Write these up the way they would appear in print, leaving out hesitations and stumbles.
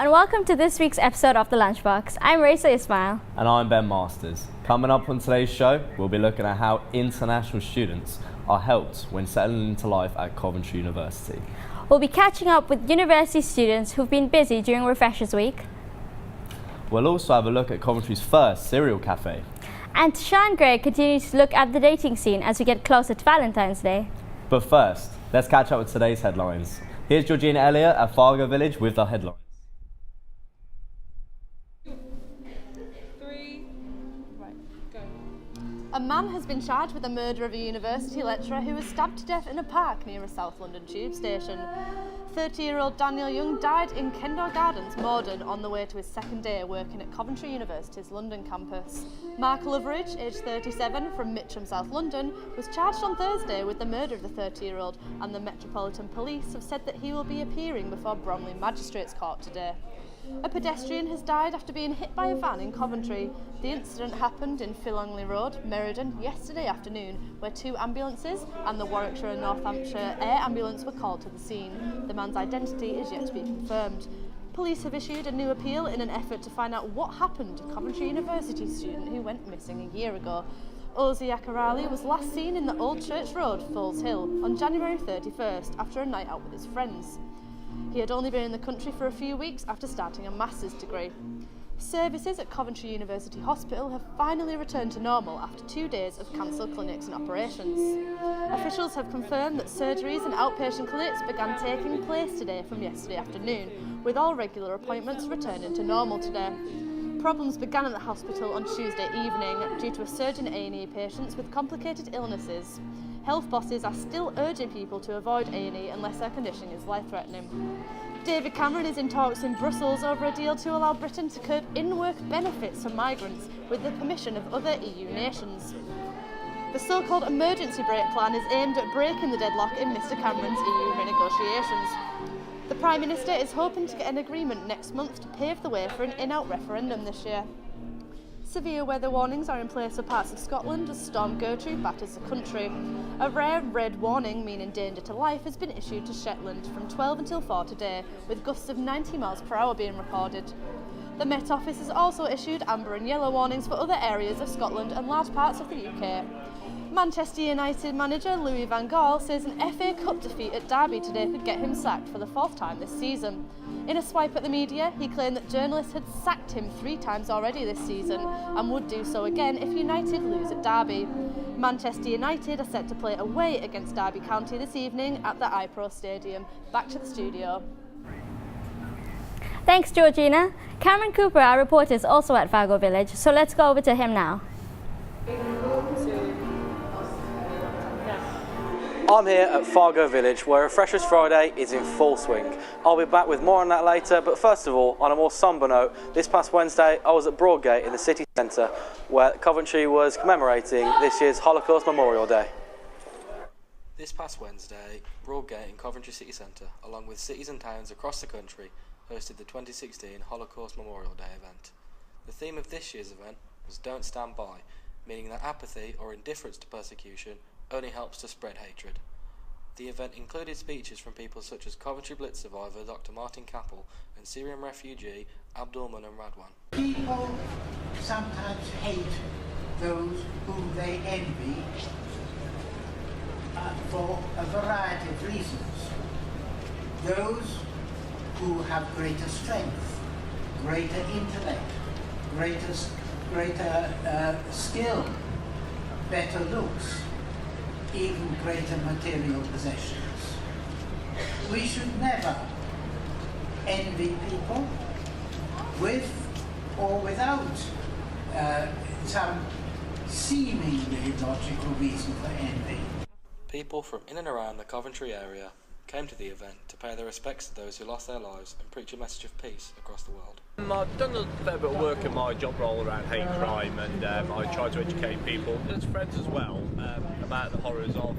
and welcome to this week's episode of the Lunchbox. I'm Raisa Ismail. And I'm Ben Masters. Coming up on today's show, we'll be looking at how international students are helped when settling into life at Coventry University. We'll be catching up with university students who've been busy during Refreshers Week. We'll also have a look at Coventry's first cereal cafe. And Sean Gray continues to look at the dating scene as we get closer to Valentine's Day. But first, let's catch up with today's headlines. Here's Georgina Elliott at Fargo Village with the headlines. A man has been charged with the murder of a university lecturer who was stabbed to death in a park near a South London tube station. 30-year-old Daniel Young died in Kendall Gardens, Morden, on the way to his second day working at Coventry University's London campus. Mark Loveridge, aged 37, from Mitcham, South London, was charged on Thursday with the murder of the 30-year-old, and the Metropolitan Police have said that he will be appearing before Bromley Magistrates Court today. A pedestrian has died after being hit by a van in Coventry. The incident happened in Philongley Road, Meriden, yesterday afternoon, where two ambulances and the Warwickshire and Northamptonshire Air Ambulance were called to the scene. The man's identity is yet to be confirmed. Police have issued a new appeal in an effort to find out what happened to Coventry University student who went missing a year ago. Ozzy Akarali was last seen in the Old Church Road, Falls Hill, on January 31st after a night out with his friends. He had only been in the country for a few weeks after starting a master's degree. Services at Coventry University Hospital have finally returned to normal after 2 days of cancelled clinics and operations. Officials have confirmed that surgeries and outpatient clinics began taking place today from yesterday afternoon, with all regular appointments returning to normal today. Problems began at the hospital on Tuesday evening due to a surge in A&E patients with complicated illnesses. Health bosses are still urging people to avoid A&E unless their condition is life-threatening. David Cameron is in talks in Brussels over a deal to allow Britain to curb in-work benefits for migrants with the permission of other EU nations. The so-called emergency brake plan is aimed at breaking the deadlock in Mr Cameron's EU renegotiations. The Prime Minister is hoping to get an agreement next month to pave the way for an in-out referendum this year. Severe weather warnings are in place for parts of Scotland as Storm Gertrude batters the country. A rare red warning, meaning danger to life, has been issued to Shetland from 12 until 4 today, with gusts of 90 miles per hour being recorded. The Met Office has also issued amber and yellow warnings for other areas of Scotland and large parts of the UK. Manchester United manager Louis van Gaal says an FA Cup defeat at Derby today could get him sacked for the 4th time this season. In a swipe at the media, he claimed that journalists had sacked him 3 times already this season and would do so again if United lose at Derby. Manchester United are set to play away against Derby County this evening at the iPro Stadium. Back to the studio. Thanks, Georgina. Cameron Cooper, our reporter, is also at Fargo Village, so let's go over to him now. I'm here at Fargo Village, where Refreshers Friday is in full swing. I'll be back with more on that later, but first of all, on a more sombre note, this past Wednesday I was at Broadgate in the city centre, where Coventry was commemorating this year's Holocaust Memorial Day. This past Wednesday, Broadgate in Coventry City Centre, along with cities and towns across the country, hosted the 2016 Holocaust Memorial Day event. The theme of this year's event was Don't Stand By, meaning that apathy or indifference to persecution only helps to spread hatred. The event included speeches from people such as Coventry Blitz survivor Dr. Martin Kappel and Syrian refugee Abdul Manan Radwan. People sometimes hate those whom they envy for a variety of reasons. Those who have greater strength, greater intellect, greater skill, better looks, even greater material possessions. We should never envy people with or without some seemingly logical reason for envy. People from in and around the Coventry area came to the event to pay their respects to those who lost their lives and preach a message of peace across the world. I've done a fair bit of work in my job role around hate crime, and I try to educate people, as friends as well, about the horrors of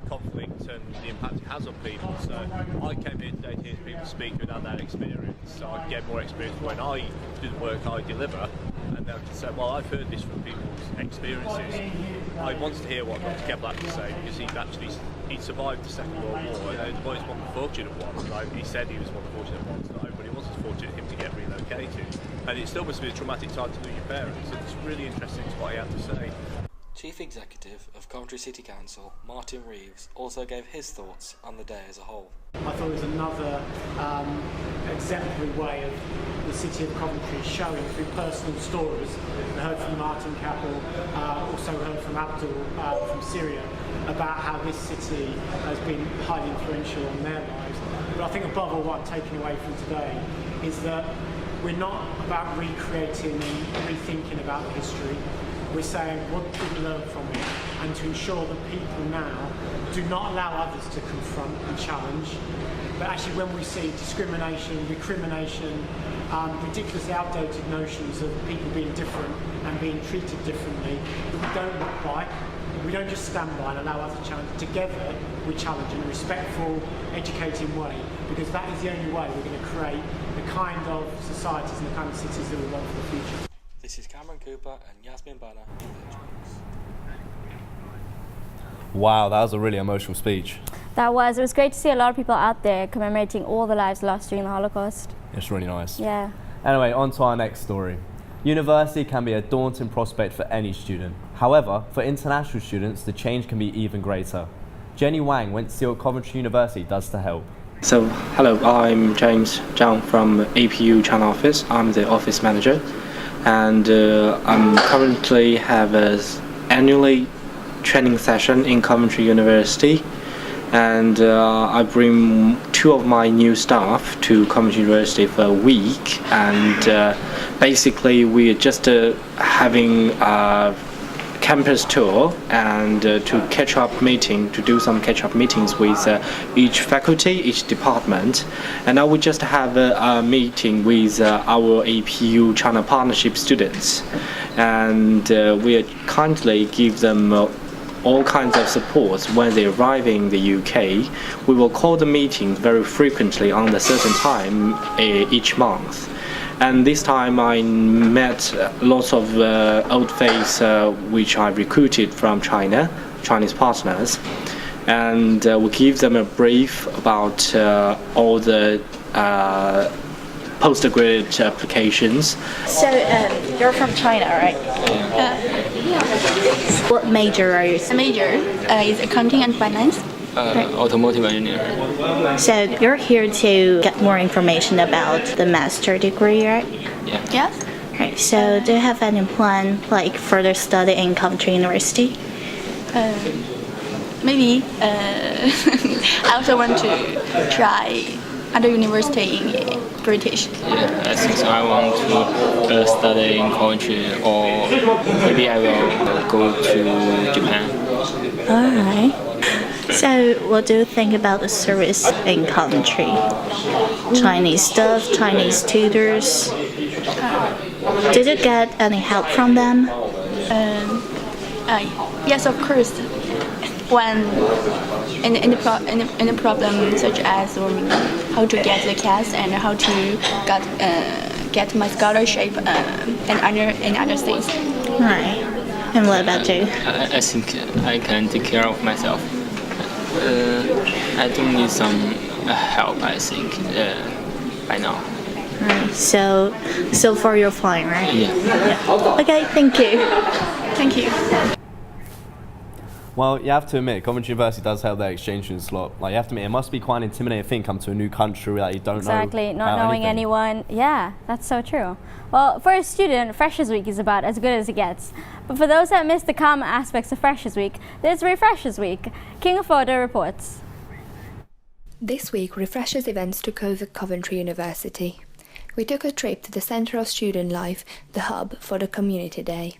conflict and the impact it has on people. So I came here today to hear people speak who had that experience, so I get more experience when I do the work I deliver, and they can say, well, I've heard this from people's experiences. I wanted to hear what Dr. Kevlar had to say, because he survived the Second World War, and he was one of the fortunate ones. Like he said he was one of the fortunate ones, but he wasn't for him to get relocated. And it still must be a traumatic time to lose your parents. It's really interesting to what he had to say. Chief Executive of Coventry City Council, Martin Reeves, also gave his thoughts on the day as a whole. I thought it was another exemplary way of the City of Coventry showing through personal stories. I heard from Martin Capel, also heard from Abdul from Syria, about how this city has been highly influential on their lives. But I think above all what I'm taking away from today is that we're not about recreating and rethinking about the history. We're saying what did we learn from it, and to ensure that people now do not allow others to confront and challenge, but actually when we see discrimination, recrimination, ridiculously outdated notions of people being different and being treated differently, that we don't look by, we don't just stand by and allow others to challenge. Together we challenge in a respectful, educating way, because that is the only way we're going to create the kind of societies and the kind of cities that we want for the future. This is Cameron Cooper and Yasmin Banner in Lunchbox. Wow, that was a really emotional speech. It was great to see a lot of people out there commemorating all the lives lost during the Holocaust. It's really nice. Yeah. Anyway, on to our next story. University can be a daunting prospect for any student. However, for international students, the change can be even greater. Jenny Wang went to see what Coventry University does to help. So, hello, I'm James Zhang from APU China office. I'm the office manager, and I'm currently have an annually training session in Coventry University, and I bring 2 of my new staff to Coventry University for a week, and basically we're just having a campus tour and to do some catch-up meetings with each faculty, each department, and I will just have a meeting with our APU China Partnership students, and we kindly give them all kinds of support when they arrive in the UK. We will call the meetings very frequently on a certain time each month. And this time I met lots of old faces which I recruited from China, Chinese partners, and we give them a brief about all the postgraduate applications. So you're from China, right? What major are you? Major is accounting and finance. Automotive engineer. So you're here to get more information about the master degree, right? Yeah. Yes. Right. So do you have any plan, like further study in Coventry University? Maybe. I also want to try other university in British. Yeah, I think so. I want to study in Coventry, or maybe I will go to Japan. All right. So what do you think about the service in Coventry? Chinese staff, Chinese tutors? Did you get any help from them? Yes, of course. When in the problem such as how to get the class and how to get my scholarship and other things. Right. And what about you? I think I can take care of myself. I don't need some help, I think, by now. Right. So far you're fine, right? Yeah. Okay, thank you. Thank you. Well, you have to admit, Coventry University does have their exchange students a lot. Like, you have to admit, it must be quite an intimidating thing, come to a new country that you don't know. Exactly, not knowing anything. anyone. Yeah, that's so true. Well, for a student, Freshers Week is about as good as it gets. But for those that miss the calm aspects of Freshers Week, there's Refreshers Week. King of Photo reports. This week, Refreshers events took over Coventry University. We took a trip to the centre of student life, the hub for the Community Day.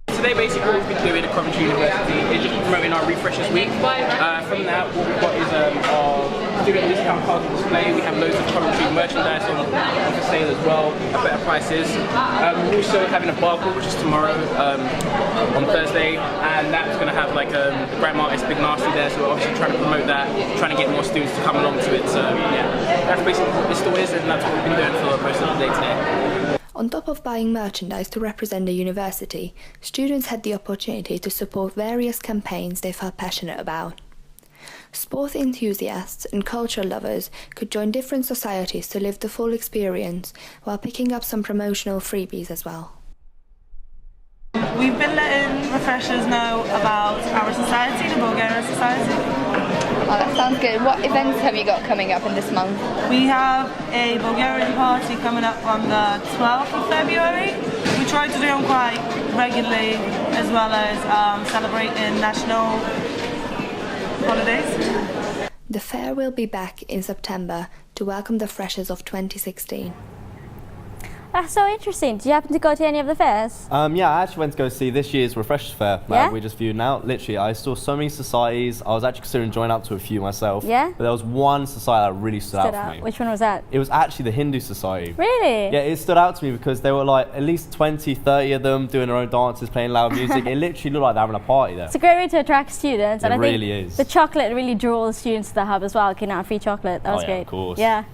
Today basically what we've been doing at Coventry University is just promoting our Refreshers Week. From that what we've got is our student discount cards on display. We have loads of Coventry merchandise on for sale as well at better prices. We're also having a bar crawl, which is tomorrow on Thursday, and that's going to have like a grime artist Big Nasty there, so we're obviously trying to promote that, trying to get more students to come along to it. So yeah, that's basically what this store is, and that's what we've been doing for most of the day today. On top of buying merchandise to represent the university, students had the opportunity to support various campaigns they felt passionate about. Sport enthusiasts and culture lovers could join different societies to live the full experience while picking up some promotional freebies as well. We've been letting refreshers know about our society, the Bulgaria Society. Oh, that sounds good. What events have you got coming up in this month? We have a Bulgarian party coming up on the 12th of February. We try to do them quite regularly, as well as celebrating national holidays. The fair will be back in September to welcome the freshers of 2016. That's so interesting. Did you happen to go to any of the fairs? Yeah, I actually went to go see this year's Refreshers Fair Yeah? we just viewed now. Literally, I saw so many societies. I was actually considering joining up to a few myself. Yeah? But there was one society that really stood out for me. Which one was that? It was actually the Hindu Society. Really? Yeah, it stood out to me because there were like at least 20, 30 of them doing their own dances, playing loud music. It literally looked like they're having a party there. It's a great way to attract students. It And I think really is. the chocolate really drew all the students to the hub as well, getting out free chocolate. That was yeah, great. of course. Yeah.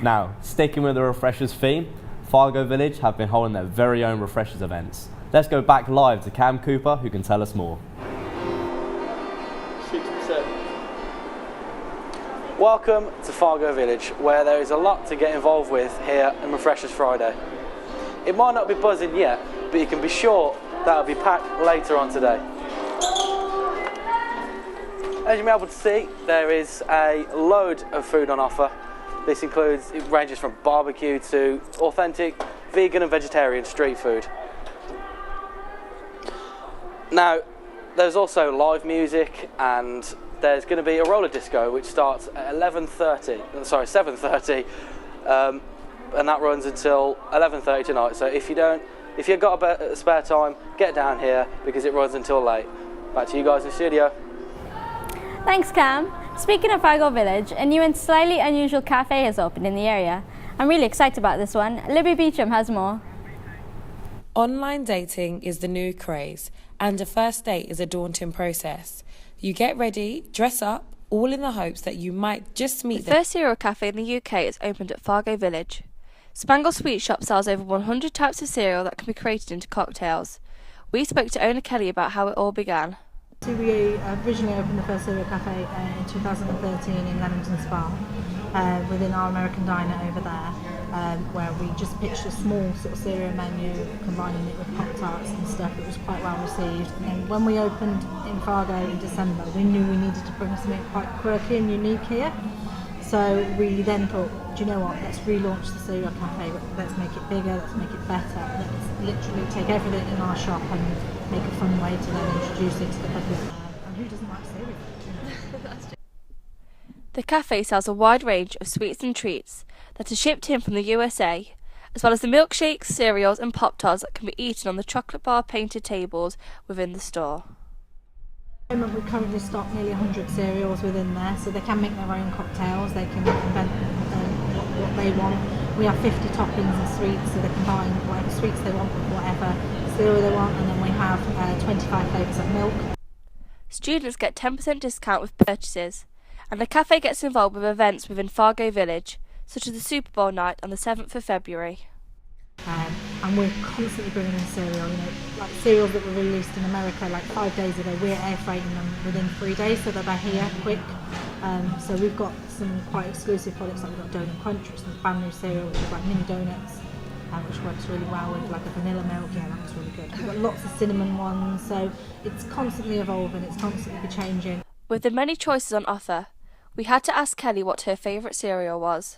Now, sticking with the Refreshers theme, Fargo Village have been holding their very own Refreshers events. Let's go back live to Cam Cooper, who can tell us more. 60%. Welcome to Fargo Village, where there is a lot to get involved with here on Refreshers Friday. It might not be buzzing yet, but you can be sure that'll be packed later on today. As you'll be able to see, there is a load of food on offer. This includes, it ranges from barbecue to authentic vegan and vegetarian street food. Now, there's also live music, and there's going to be a roller disco which starts at 7:30, and that runs until 11:30 tonight. So if you've got a bit of spare time, get down here because it runs until late. Back to you guys in the studio. Thanks, Cam. Speaking of Fargo Village, a new and slightly unusual cafe has opened in the area. I'm really excited about this one. Libby Beecham has more. Online dating is the new craze, and a first date is a daunting process. You get ready, dress up, all in the hopes that you might just meet the first cereal cafe in the UK is opened at Fargo Village. Spangled Sweet Shop sells over 100 types of cereal that can be created into cocktails. We spoke to owner Kelly about how it all began. We originally opened the first cereal cafe in 2013 in Leamington Spa within our American diner over there, where we just pitched a small sort of cereal menu, combining it with Pop-Tarts and stuff. It was quite well received. And then when we opened in Fargo in December, we knew we needed to bring something quite quirky and unique here. So we then thought, do you know what, let's relaunch the cereal cafe, let's make it bigger, let's make it better, let's literally take everything in our shop and make a fun way to then introduce it to the public. And who doesn't like cereal? The cafe sells a wide range of sweets and treats that are shipped in from the USA, as well as the milkshakes, cereals and Pop-Tarts that can be eaten on the chocolate bar painted tables within the store. We currently stock nearly 100 cereals within there, so they can make their own cocktails, they can invent what they want. We have 50 toppings and sweets, so they can buy whatever sweets they want with whatever cereal they want, and then we have 25 flavours of milk. Students get 10% discount with purchases, and the cafe gets involved with events within Fargo Village, such as the Super Bowl night on the 7th of February. And we're constantly bringing in cereal, like cereals that were released in America like 5 days ago, we're air freighting them within 3 days so that they're here quick. So we've got some quite exclusive products, like we've got Donut Crunch, which is a brand new cereal, which is like mini donuts, which works really well with like a vanilla milk. Yeah, that was really good. We've got lots of cinnamon ones, so it's constantly evolving, it's constantly changing. With the many choices on offer, we had to ask Kelly what her favourite cereal was.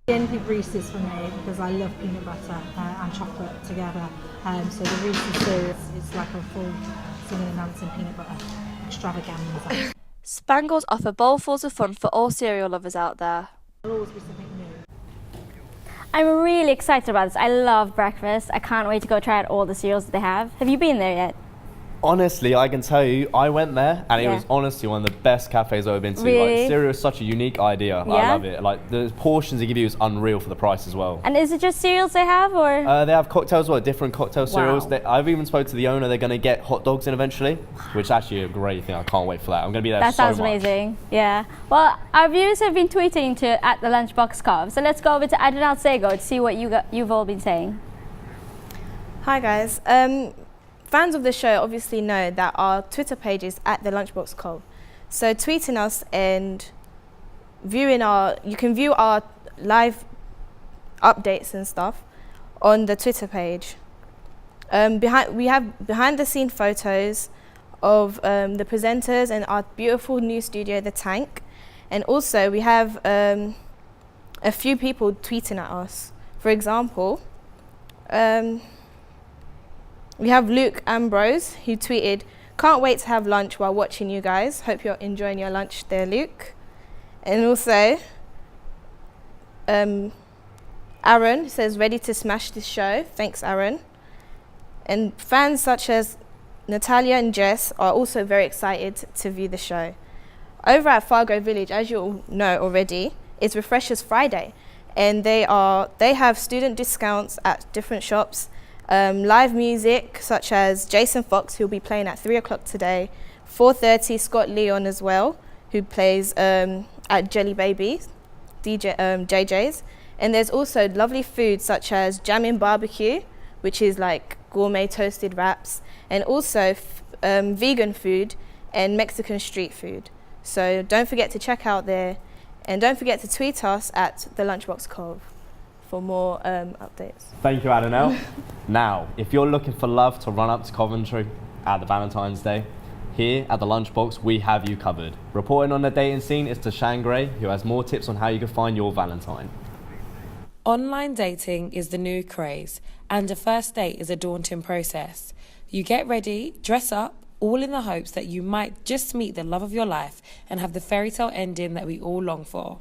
Anything Reese's for me, because I love peanut butter and chocolate together. So the Reese's cereal is like a full singing and dancing peanut butter extravaganza. Spangles offer bowlfuls of fun for all cereal lovers out there. There'll always be something new. I'm really excited about this. I love breakfast. I can't wait to go try out all the cereals that they have. Have you been there yet? Honestly, I can tell you, I went there and it was honestly one of the best cafes I've ever been to. Really? Like, cereal is such a unique idea. I love it. Like, the portions they give you is unreal for the price as well. And is it just cereals they have, or? They have cocktails, different cocktail cereals. I've even spoke to the owner. They're going to get hot dogs in eventually, which is actually a great thing. I can't wait for that. I'm going to be there so much. That sounds amazing. Yeah. Well, our viewers have been tweeting to at the Lunchbox Cov. So let's go over to Adonal Sego to see what you've all been saying. Hi guys. Fans of the show obviously know that our Twitter page is at the Lunchbox Cov. So tweeting us and you can view our live updates and stuff on the Twitter page. We have behind the scene photos of the presenters and our beautiful new studio, The Tank. And also we have a few people tweeting at us. For example, we have Luke Ambrose, who tweeted, "Can't wait to have lunch while watching you guys. Hope you're enjoying your lunch there, Luke." And also, Aaron says, "Ready to smash this show." Thanks, Aaron. And fans such as Natalia and Jess are also very excited to view the show. Over at Fargo Village, as you all know already, it's Refreshers Friday, and they have student discounts at different shops, live music such as Jason Fox, who'll be playing at 3 o'clock today, 4:30 Scott Leon as well, who plays at Jelly Babies, JJ's, and there's also lovely food such as Jammin' Barbecue, which is like gourmet toasted wraps, and also vegan food and Mexican street food. So don't forget to check out there, and don't forget to tweet us at the Lunchbox Cov for more updates. Thank you, Adenelle. Now, if you're looking for love to run up to Coventry at the Valentine's Day, here at the Lunchbox, we have you covered. Reporting on the dating scene is Tashan Gray, who has more tips on how you can find your Valentine. Online dating is the new craze, and a first date is a daunting process. You get ready, dress up, all in the hopes that you might just meet the love of your life and have the fairy tale ending that we all long for.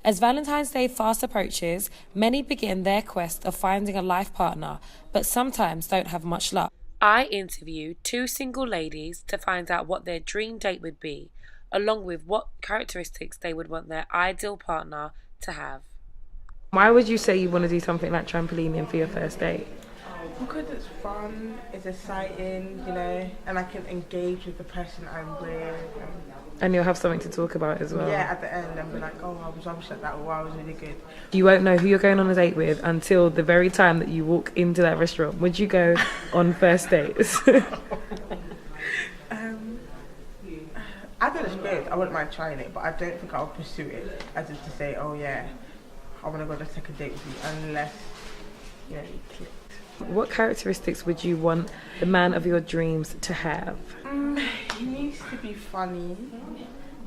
As Valentine's Day fast approaches, many begin their quest of finding a life partner, but sometimes don't have much luck. I interviewed 2 single ladies to find out what their dream date would be, along with what characteristics they would want their ideal partner to have. Why would you say you want to do something like trampolining for your first date? Because it's fun, it's exciting, you know, and I can engage with the person I'm with. And you'll have something to talk about as well. Yeah, at the end, I'll be like, oh, I was rubbish at that, or I was really good. You won't know who you're going on a date with until the very time that you walk into that restaurant. Would you go on first dates? I don't experience, I wouldn't mind trying it, but I don't think I'll pursue it as if to say, oh yeah, I want to go on a second date with you, unless, you know, you click. What characteristics would you want the man of your dreams to have? He needs to be funny,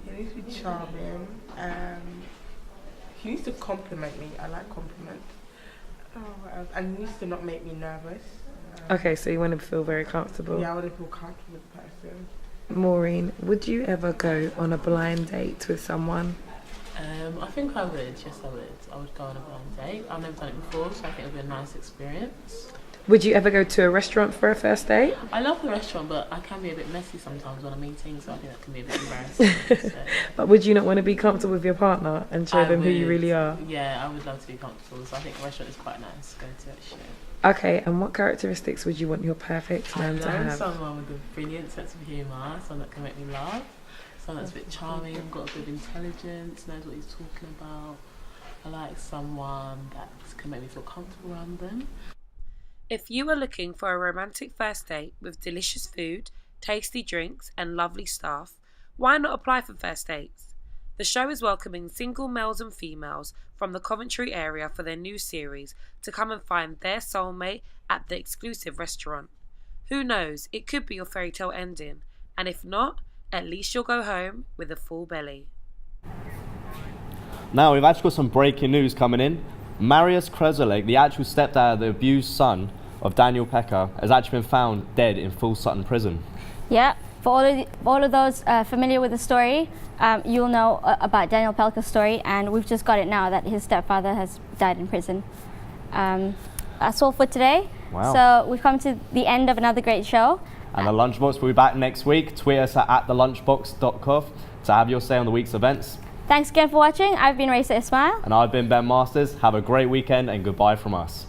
he needs to be charming, he needs to compliment me, I like compliments. What else? And he needs to not make me nervous. Okay, so you want to feel very comfortable? Yeah, I want to feel comfortable with the person. Maureen, would you ever go on a blind date with someone? I think I would, yes I would. I would go on a blind date. I've never done it before, so I think it would be a nice experience. Would you ever go to a restaurant for a first date? I love the restaurant, but I can be a bit messy sometimes when I'm eating, so I think that can be a bit embarrassing. But would you not want to be comfortable with your partner and show them who you really are? Yeah, I would love to be comfortable, so I think a restaurant is quite nice to go to actually. Okay, and what characteristics would you want your perfect man to have? Someone with a brilliant sense of humour, someone that can make me laugh, someone that's a bit charming, got a good intelligence, knows what he's talking about. I like someone that can make me feel comfortable around them. If you are looking for a romantic first date with delicious food, tasty drinks and lovely staff, why not apply for first dates? The show is welcoming single males and females from the Coventry area for their new series to come and find their soulmate at the exclusive restaurant. Who knows, it could be your fairy tale ending, and if not, at least you'll go home with a full belly. Now, we've actually got some breaking news coming in. Marius Kresolek, the actual stepdad of the abused son of Daniel Pecker, has actually been found dead in Full Sutton Prison. Yeah, for all of those familiar with the story, you'll know about Daniel Pecker's story, and we've just got it now that his stepfather has died in prison. That's all for today. Wow. So we've come to the end of another great show. And the Lunchbox will be back next week. Tweet us at thelunchbox.cov to have your say on the week's events. Thanks again for watching. I've been Raisa Ismail. And I've been Ben Masters. Have a great weekend and goodbye from us.